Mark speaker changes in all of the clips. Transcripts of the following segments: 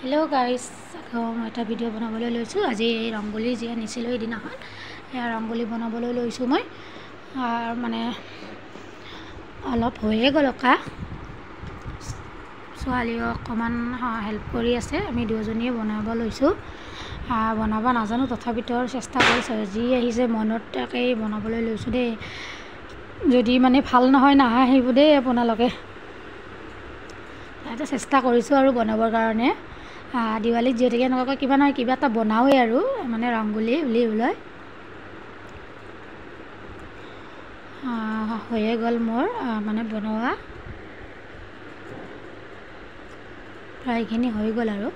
Speaker 1: hello guys मैं এটা video বনাবলৈ লৈছো আজি এই ৰংগোলী যে আনিছিল এই দিনাখন এই ৰংগোলী বনাবলৈ লৈছো মই মানে অলপ হৈয়ে গল কা ছোৱালী অকমান হেল্প কৰি আছে আমি দুজনীয়ে বনাব লৈছো বনাব নাজানো তথাপিতো চেষ্টা কৰিছো যি আহিছে মনত তাকেই বনাবলৈ লৈছো দে যদি মানে ভাল নহয় না আহিব দে আপোনালোকে এটা চেষ্টা কৰিছো আৰু বনাবৰ কাৰণে দিৱালীত যেতিকে নকৈ কিবা নহয় কিবা এটা বনাওই আৰু মানে ৰংগোলী উলি উলাই হৈয়ে গল মোৰ মানে বনোৱা প্ৰায়খিনি হৈ গল আৰু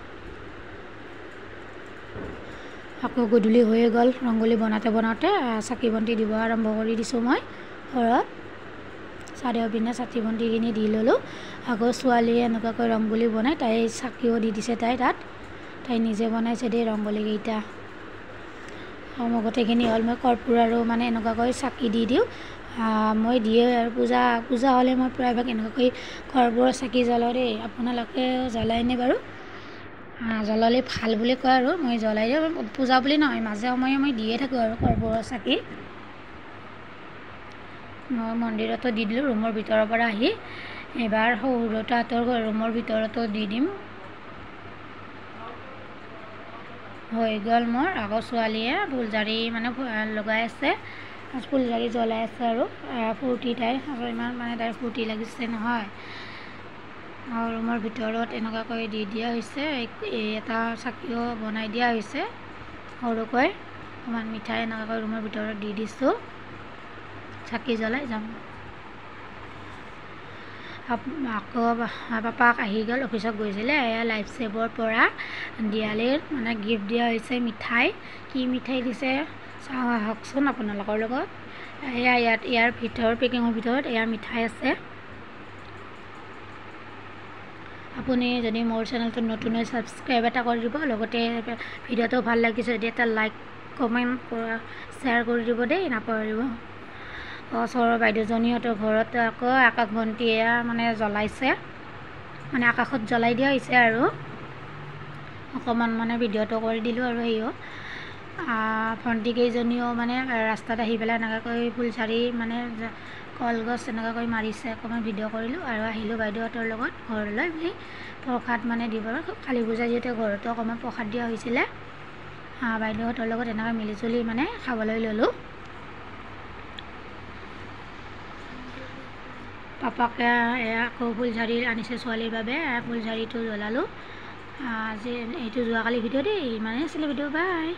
Speaker 1: আকৌ গধূলি হৈয়ে গল ৰংগোলী বনাতে চাকি বন্তি দিব আৰম্ভ কৰি দিছো মই ঘৰত চাৰিওপিনে চাকি বন্তিখিনি দি ললো আকৌ ছোৱালীয়ে এনেকৈ ৰংগোলী বনাই তাই চাকিও দি দিছে তাই নিজে বনাইছে দে ৰংগোলী কেইটা সমগতেখিনি হল মই কৰ্পূৰ আৰু মানে এনেকৈ চাকি দি দিও মই দিয়ে আৰু পূজা হলে মই প্ৰায়ভাগ এনেকৈ কৰ্পূৰৰ চাকি জ্বলাও দে আপোনালোকে জ্বলাইনে বাৰু জ্বলালে ভাল বুলি কয় আৰু মই জ্বলাই দিও পূজা বুলি নহয় মাজে সময়ে মই দিয়ে থাকো আৰু কৰ্পূৰৰ চাকি মই মন্দিৰতো দি দিলো ৰুমৰ ভিতৰৰ পৰা আহি এবাৰ সৌৰতাতৰ ৰুমৰ ভিতৰতো দি দিম হৈ গল মোৰ আগৰ ছোৱালীয়ে ফুলজাৰি মানে লগাই আছে ফুলজাৰি জ্বলাই আছে আৰু ফূৰ্তি তাই ইমান মানে তাই ফূৰ্তি লাগিছে নহয় আৰু ৰুমৰ ভিতৰত এনেকৈ দি দিয়া হৈছে এটা চাকিও বনাই দিয়া হৈছে সৰুকৈ অকমান মিঠাই এনেকৈ ৰুমৰ ভিতৰত দি দিছো চাকি জ্বলাই যাম আকৌ পাপাক আহি গল অফিসত গৈছিলে এয়া লাইফ সেভৰ পৰা দিয়ালিৰ মানে গিফট দিয়া হৈছে মিঠাই কি মিঠাই দিছে চাও হকচোন আপোনালোকৰ লগত এয়া ইয়াৰ ভিতৰ পেকিংৰ ভিতৰত এয়া মিঠাই আছে আপুনি যদি মোৰ চেনেলটো নতুন হৈ সাবস্ক্ৰাইব এটা কৰি দিব লগতে ভিডিওটো ভাল লাগিছে যদি এটা লাইক কমেন্ট শ্বেয়াৰ কৰি দিব দেই নাপাহৰিব ওচৰৰ বাইদেউজনীহঁতৰ ঘৰত আকৌ আকাশ বন্তি মানে জ্বলাইছে মানে আকাশত জ্বলাই দিয়া হৈছে আৰু অকমান মানে ভিডিওটো কৰি দিলো আৰু হেইও ভন্টি কেইজনীও মানে ৰাস্তাত আহি পেলাই এনেকৈ ফুলচাৰি মানে কলগছ এনেকৈ মাৰিছে অকমান ভিডিও কৰিলো আৰু আহিলো বাইদেউহঁতৰ লগত ঘৰলৈ বুলি প্ৰসাদ মানে দিব কালি পূজা যেতে ঘৰতো অকমান প্ৰসাদ দিয়া হৈছিল বাইদেউহঁতৰ লগত এনেকৈ মিলিজুলি মানে খাবলৈ ললো পাপাকে আকৌ ফুলঝাৰি আনিছে ছোৱালীৰ বাবে ফুলঝাৰিটো জ্বলালো আজি এইটো যোৱাকালি ভিডিও দেই মানে আছিলে ভিডিও বাই